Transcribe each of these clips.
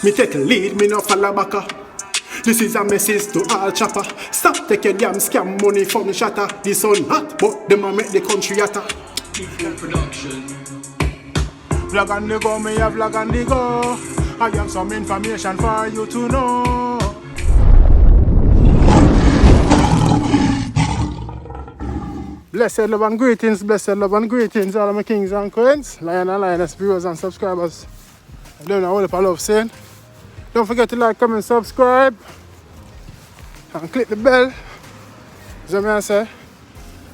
Me take a lead, me no follow backer. This is a message to all chopper. Stop take your damn scam money from shatter. The sun hot, but them a make the country hotter. Production. Vlog on the go, me a vlog on the go. I have some information for you to know. Blessed love and greetings, all of my kings and queens, lion and lioness, viewers and subscribers. I don't know what I love saying. Don't forget to like, comment, subscribe, and click the bell. As I say, I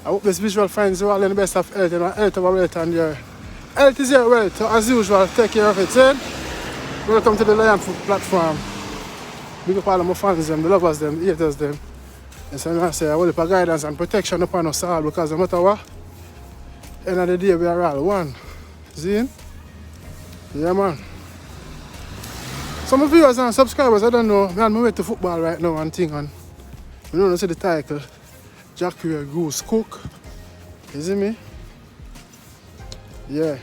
hope this visual finds you all in the best of health and health of our wealth, and your health is your wealth. So as usual, take care of it. See? Welcome to the Lion Food platform. Big up all of my fans, them, the lovers, them, the haters, them. And so I say, I will put guidance and protection upon us all, because no matter what, end of the day we are all one. See? Yeah, man. Some viewers and subscribers, I don't know, man, I'm way to football right now and thing, and you don't see the title, Jah Cure, Goose, Cook. You see me? Yeah.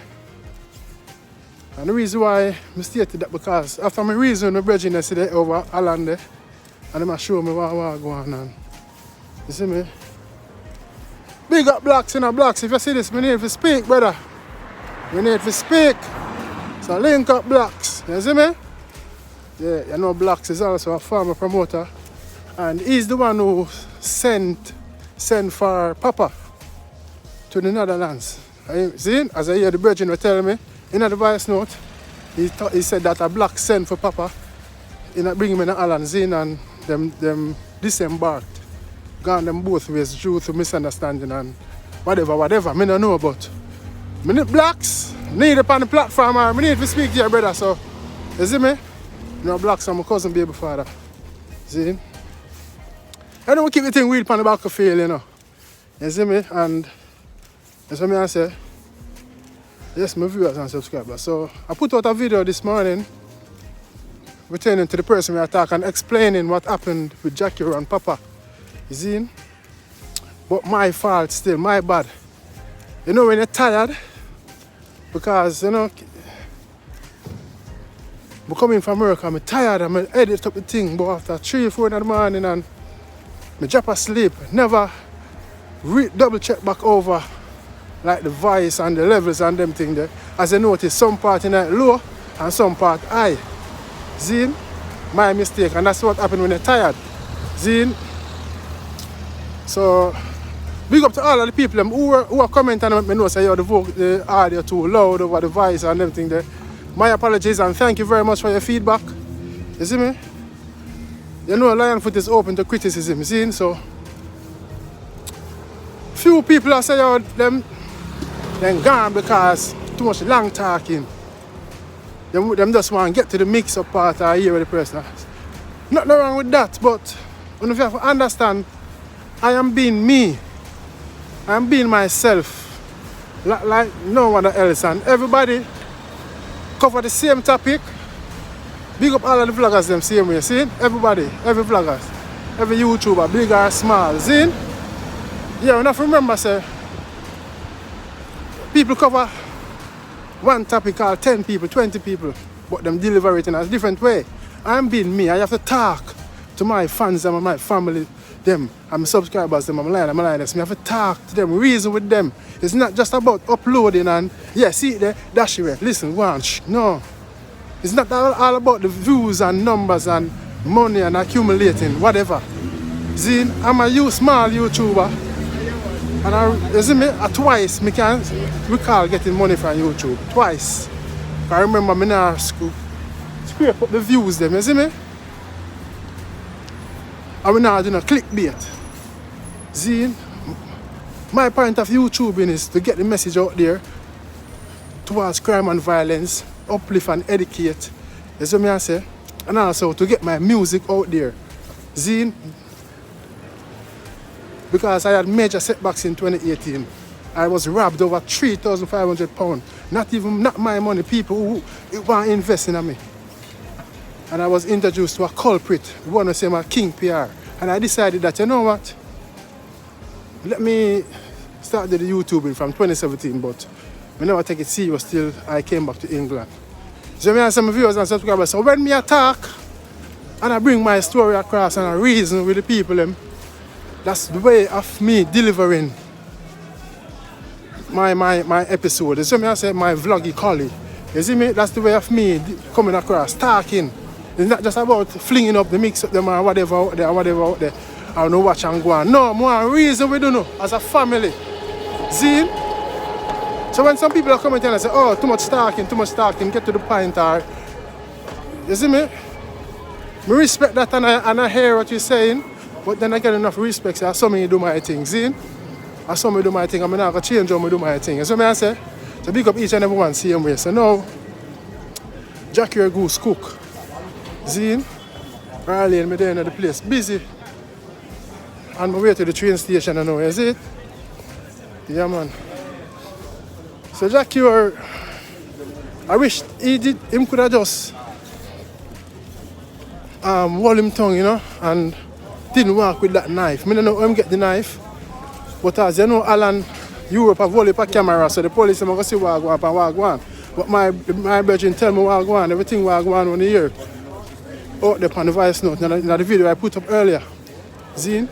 And the reason why I stated that, because after my reason, the bridging yesterday over Holland, and they show me what I go on. And you see me? Big up blacks in the blacks. If you see this, we need to speak, brother. We need to speak. So link up blacks. You see me? Yeah, you know Blacks is also a farmer promoter, and he's the one who sent for Papa to the Netherlands. See, as I hear the Virgin will tell me in the voice note, he said that a black sent for Papa, bring him in the islands in, and them disembarked, gone them both ways due to misunderstanding and whatever, me don't know about. Me need blacks, need upon the platform, or me need to speak to your brother, so, you see me? You know, blacks are my cousin baby father. See? I don't keep the thing weird on the back of field, you know. You see me? And that's what I say. Yes, my viewers and subscribers. So I put out a video this morning returning to the person we attack and explaining what happened with Jah Cure and Papa. You see? But my fault still, my bad. You know when you're tired, because you know, I'm coming from America, I'm tired, I'm edit up the thing, but after 3 or 4 in the morning and I drop asleep, never double check back over like the voice and the levels and them thing there. As I notice, some part in it low and some part high. See? My mistake, and that's what happened when you're tired. See? So, big up to all of the people who are commenting and let me know say the audio too loud over the voice and everything there. My apologies and thank you very much for your feedback. You see me? You know Lion Foot is open to criticism, you see? So few people are saying them gone because too much long talking. Them just want to get to the mix-up part or hear the person. Nothing wrong with that, but you have to understand, I am being me. I am being myself. Like no one else, and everybody cover the same topic. Big up all of the vloggers them same way, see? Everybody, every vloggers, every YouTuber, big or small, see? Yeah, we have to remember, say, people cover one topic called 10 people, 20 people, but them deliver it in a different way. I'm being me. I have to talk to my fans and my family, them, and my subscribers, them, and my lioness. I have to talk to them, reason with them. It's not just about uploading and, yeah, see it there, dash it away. Listen, one, no. It's not all about the views and numbers and money and accumulating, whatever. See, I'm a small YouTuber, and you see me, twice, I can recall getting money from YouTube. Twice. I remember me in school, scrape up the views, them, you see me? And we're not doing a clickbait. See, my point of YouTubing is to get the message out there towards crime and violence, uplift and educate. That's what I say. And also to get my music out there. See, because I had major setbacks in 2018. I was robbed over £3,500. Not my money, people who want to invest in me. And I was introduced to a culprit, one who say my King PR. And I decided that, you know what, let me start the YouTubing from 2017, but I never take it serious till I came back to England. So me and some viewers and subscribers. So when me attack and I bring my story across and I reason with the people them, that's the way of me delivering my episode. You see me I say my vloggy collie. You see me? That's the way of me coming across, talking. It's not just about flinging up the mix up them or whatever out there, I don't know watch and go on. No, more reason we don't know as a family. See? So when some people are coming and say, oh, too much talking, get to the point, or you see me? I respect that and I hear what you're saying, but then I get enough respect, so I saw me do my thing, see? I saw me do my thing, I'm not going to change how I do my thing. You see me I say? So big up each and every one same way. So now, Jah Cure Goose cook. See? Early and me there in the place, busy. On my way to the train station I know, you see it? Yeah man. So Jah Cure, I wish him could have just hold him tongue, you know, and didn't work with that knife. I don't know how him get the knife, but as you know, Alan, Europe have hold up a camera, so the police are going to see what I go on and what I go on. But my brethren tell me what I go on, everything what I go on the year. Out there on the voice note, in the video I put up earlier. See?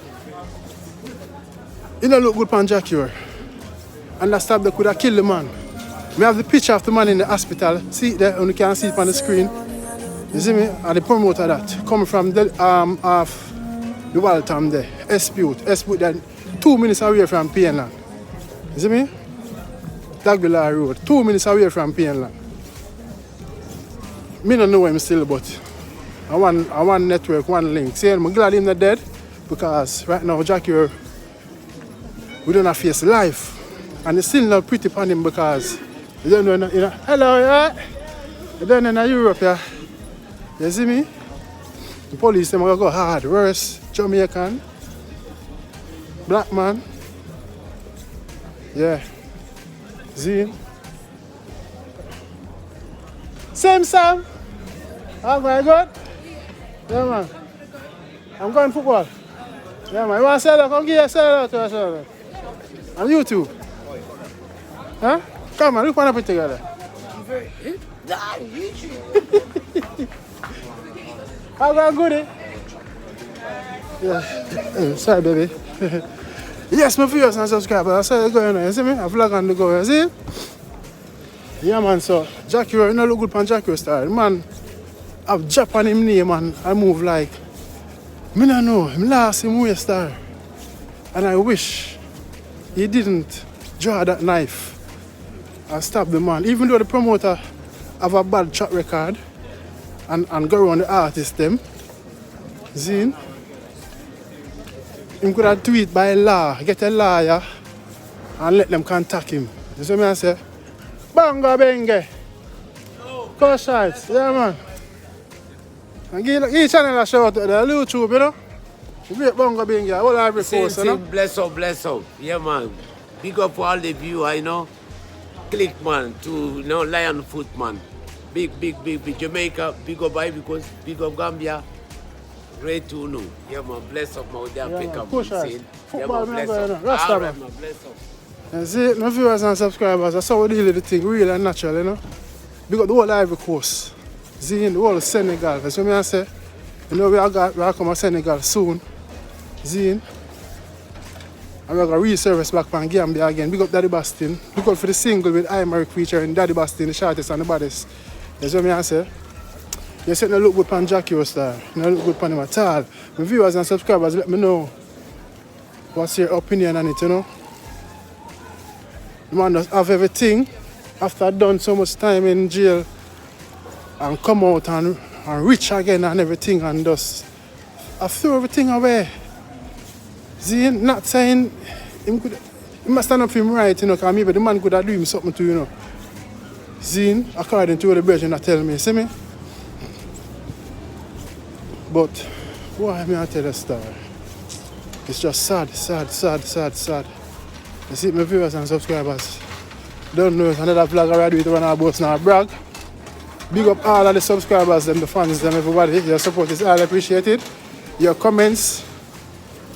It don't look good on Jah Cure. And that stab they could have killed the man. We have the picture of the man in the hospital. See it there, and you can see it on the screen. You see me? And the promoter that coming from the off the Waltham there. Espute there 2 minutes away from Pienland. You see me? Dagbilla Road, 2 minutes away from Pienland. Me don't know him still, but I want network, one link. See, I'm glad he's not dead because right now Jah Cure, we don't have face life. And it's still not pretty upon him because you don't know, you know, hello, yeah? You don't know in Europe, yeah? You see me? The police, they're going to go hard, worse, Jamaican, black man, yeah, see? Same Sam, oh my God, yeah man, I'm going football, yeah man, you want to sell out, come give a sell out to us, on YouTube. Huh? Come on, look one up it together. How going good, eh? Yeah. Sorry, baby. Yes, my viewers and subscribers. I saw you going on. You see me? I vlog on the go. You see? Yeah, man. So, Jah Cure, you know, look good on Jah Cure style. Man, I've Japan him name and I move like, I don't know, him last him way star. And I wish he didn't draw that knife and stab the man. Even though the promoter have a bad track record and go around the artist them, Zine, him could have tweet by law, get a lawyer and let them contact him. You see me I say? Banga benge! Cashapp, yeah man. And give each channel a shout out to the YouTube, you know? Great banga benge, all Ivory Coast, you know? Bless up. Yeah, man. Big up for all the viewers, you know. Click, man, to, you know, Lion Foot, man. Big. Jamaica, big up Ivory Coast, big up Gambia. Great to know. Yeah, man, bless up, man. They pick up. Yeah, man, bless up. All right, man, bless up. And see, my viewers and subscribers, that's how we deal with the thing, real and natural, you know? Big up the whole Ivory Coast. See, the whole Senegal. That's what I say. You know, we are coming to Senegal soon. See, and we're going to resurface back from Gambia again. Big up Daddy Bastin. Look out for the single with Imaric featuring Daddy Bastin, the shortest and the baddest. That's what I say. You said no look good on Jah Cure style. No look good on him at all. My viewers and subscribers, let me know what's your opinion on it, you know? The man does have everything after done so much time in jail and come out and rich again and everything and just I threw everything away. See, not saying he must stand up for him right, you know, because maybe the man could have done him something to, you know. See, according to what the brethren are telling me, see me? But why am I tell a story? It's just sad. You see, my viewers and subscribers don't know it's another vlog I do it when I boast now brag. Big up all of the subscribers, them, the fans, them, everybody. Your support is all appreciated. Your comments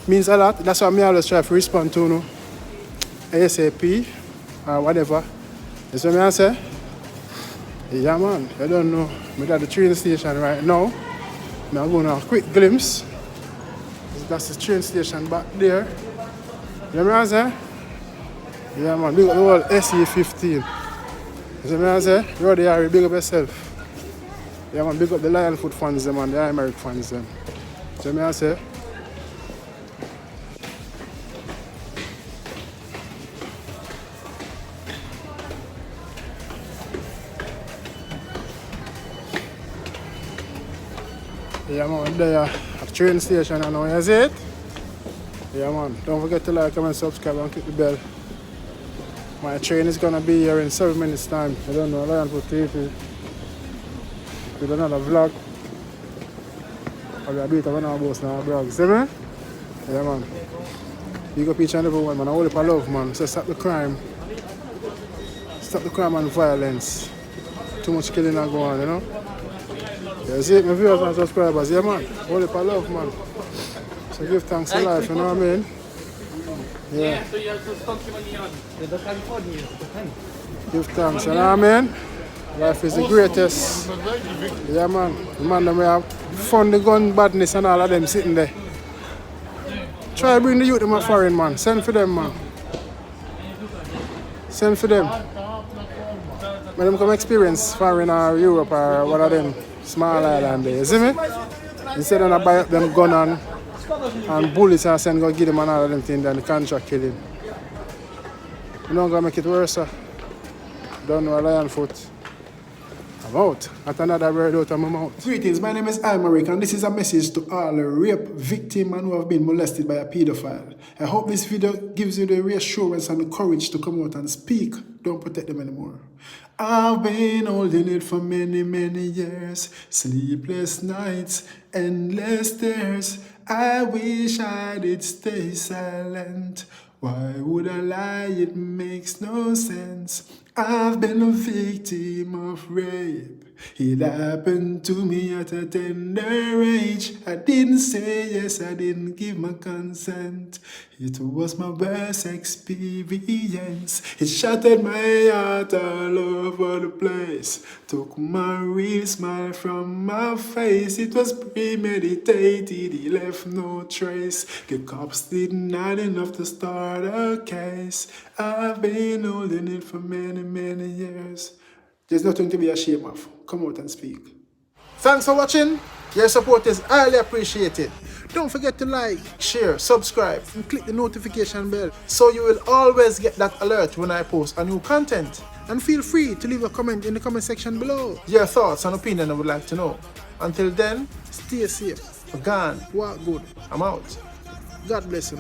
means a lot. That's why I always try to respond to, you know, ASAP or whatever. That's what I say. Yeah man, I don't know. I'm at the train station right now. I'm going on a quick glimpse. That's the train station back there. You know what I say? Yeah man, big up the whole SE15. You see what I say? Roddy Harry, big up yourself. Yeah man, big up the Lion Foot fans them and the American fans them. See what I say? Yeah man, there at the train station and now you see it? Yeah man, don't forget to like, comment, subscribe and click the bell. My train is gonna be here in 7 minutes time. I don't know, Lion Foot TV with another vlog. I'll be a bit of an boss now, bro. See me? Yeah man. Big up each and every one man, I hold up a love man. So stop the crime. Stop the crime and violence. Too much killing and go on, you know? Yeah, see it, my viewers and subscribers, yeah man, hold up a love man. So give thanks to life, you know what I mean? Yeah. Give thanks, you know what I mean? Life is the greatest. Yeah man, the man that may have fun, the gun badness and all of them sitting there. Try to bring the youth to my foreign man, send for them man. Send for them. When them come experience foreign or Europe or one of them small island there, you see me? Instead of buy up them gun and bullets and send go give them and all of them things, then the contract kill him. You don't gonna make it worse, sir. Don't know a Lion Foot. I'm out. At another word out of my mouth. Greetings, my name is Almaric and this is a message to all rape victims and who have been molested by a pedophile. I hope this video gives you the reassurance and the courage to come out and speak. Don't protect them anymore. I've been holding it for many, many years. Sleepless nights, endless tears. I wish I did stay silent. Why would I lie? It makes no sense. I've been a victim of rape. It happened to me at a tender age. I didn't say yes, I didn't give my consent. It was my worst experience. It shattered my heart all over the place. Took my real smile from my face. It was premeditated, it left no trace. The cops didn't have enough to start a case. I've been holding it for many, many years. There's nothing to be ashamed of. Come out and speak. Thanks for watching. Your support is highly appreciated. Don't forget to like, share, subscribe, and click the notification bell so you will always get that alert when I post a new content. And feel free to leave a comment in the comment section below. Your thoughts and opinion I would like to know. Until then, stay safe. Gone. Walk good. I'm out. God bless you.